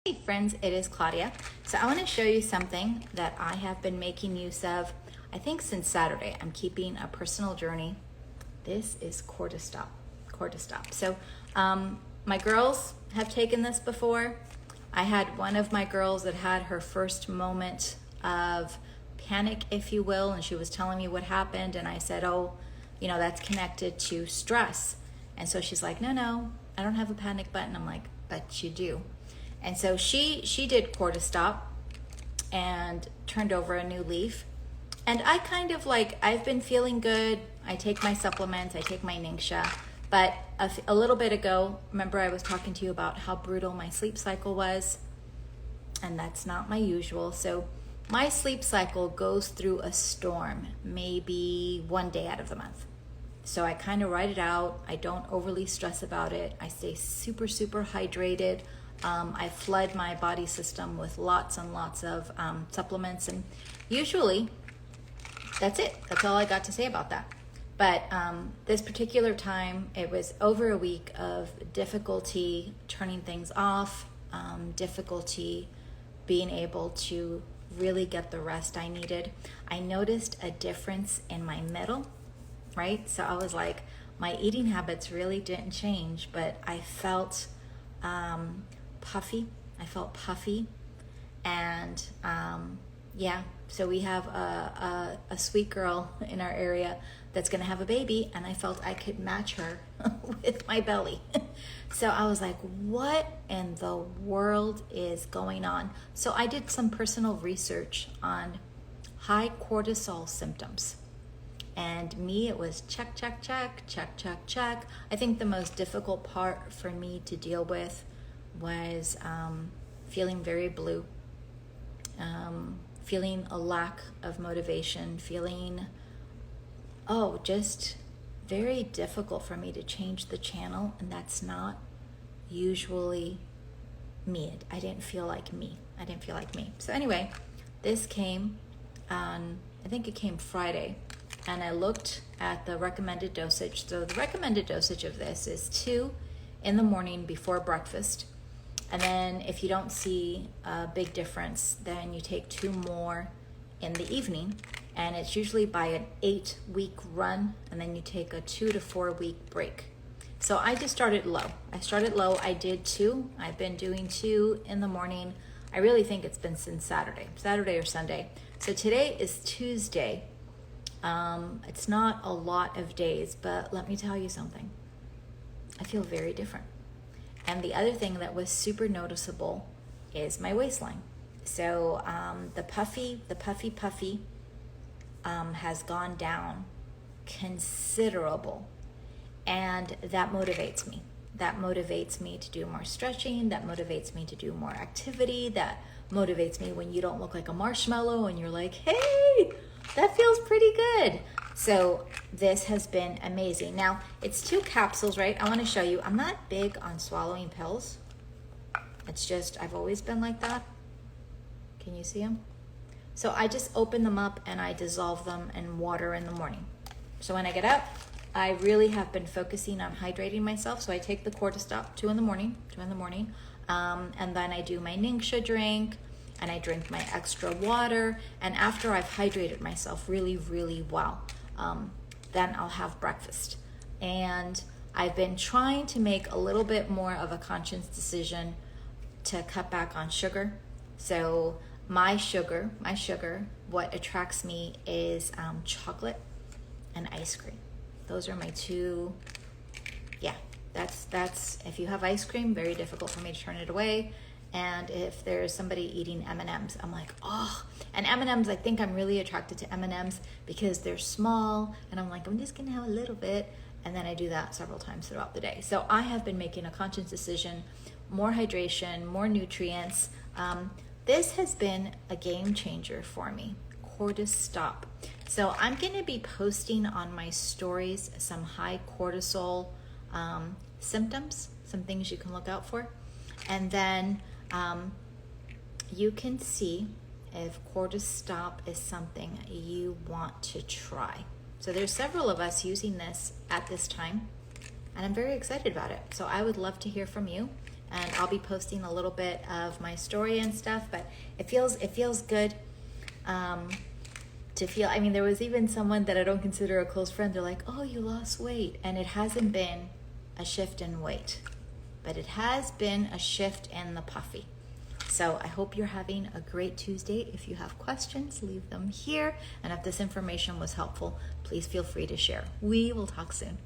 Hey friends, it is Claudia. So I want to show you something that I have been making use of, I think since Saturday. I'm keeping a personal journey. This is CORTISTOP. CORTISTOP. So my girls have taken this before. I had one of my girls that had her first moment of panic, if you will, and she was telling me what happened, and I said, oh, you know, that's connected to stress. And so she's like, no, I don't have a panic button. I'm like, but you do. And so she did CORTISTOP and turned over a new leaf. And I kind of like, I've been feeling good. I take my supplements, I take my Ningxia. But a little bit ago, remember I was talking to you about how brutal my sleep cycle was? And that's not my usual. So my sleep cycle goes through a storm, maybe one day out of the month. So I kind of write it out. I don't overly stress about it. I stay super, super hydrated. I flood my body system with lots and lots of supplements, and usually that's it. That's all I got to say about that. But this particular time, it was over a week of difficulty turning things off, difficulty being able to really get the rest I needed. I noticed a difference in my middle, right? So I was like, my eating habits really didn't change, but I felt puffy. I felt puffy. And yeah, so we have a sweet girl in our area that's gonna have a baby, and I felt I could match her with my belly. So I was like, what in the world is going on? So I did some personal research on high cortisol symptoms. And me, it was check, check, check, check, check, check. I think the most difficult part for me to deal with was feeling very blue, feeling a lack of motivation, feeling, just very difficult for me to change the channel, and that's not usually me. I didn't feel like me. So anyway, this came on, I think it came Friday, and I looked at the recommended dosage. So the recommended dosage of this is 2 in the morning before breakfast. And then if you don't see a big difference, then you take 2 more in the evening. And it's usually by an 8-week run, and then you take a 2 to 4 week break. So I just started low. I did 2. I've been doing 2 in the morning. I really think it's been since Saturday or Sunday. So today is Tuesday. It's not a lot of days, but let me tell you something. I feel very different. And the other thing that was super noticeable is my waistline. So the puffy has gone down considerable, and that motivates me. That motivates me to do more stretching. That motivates me to do more activity. That motivates me when you don't look like a marshmallow and you're like, hey, that feels pretty good. So this has been amazing. Now, it's 2 capsules, right? I want to show you. I'm not big on swallowing pills. It's just, I've always been like that. Can you see them? So I just open them up and I dissolve them in water in the morning. So when I get up, I really have been focusing on hydrating myself. So I take the CORTISTOP 2 in the morning, and then I do my Ningxia drink, and I drink my extra water. And after I've hydrated myself really, really well, then I'll have breakfast. And I've been trying to make a little bit more of a conscious decision to cut back on sugar. So my sugar, what attracts me is chocolate and ice cream. Those are my 2. Yeah, that's if you have ice cream, very difficult for me to turn it away. And if there's somebody eating M&Ms, I'm like, oh. And M&Ms, I think I'm really attracted to M&Ms because they're small, and I'm like, I'm just gonna have a little bit. And then I do that several times throughout the day. So I have been making a conscious decision, more hydration, more nutrients. This has been a game changer for me, CORTISTOP. So I'm gonna be posting on my stories some high cortisol symptoms, some things you can look out for. And then you can see if CORTISTOP is something you want to try. So there's several of us using this at this time, and I'm very excited about it. So I would love to hear from you. and I'll be posting a little bit of my story and stuff, but it feels good to feel. I mean, there was even someone that I don't consider a close friend. They're like, oh, you lost weight. And it hasn't been a shift in weight, but it has been a shift in the puffy. So I hope you're having a great Tuesday. If you have questions, leave them here. And if this information was helpful, please feel free to share. We will talk soon.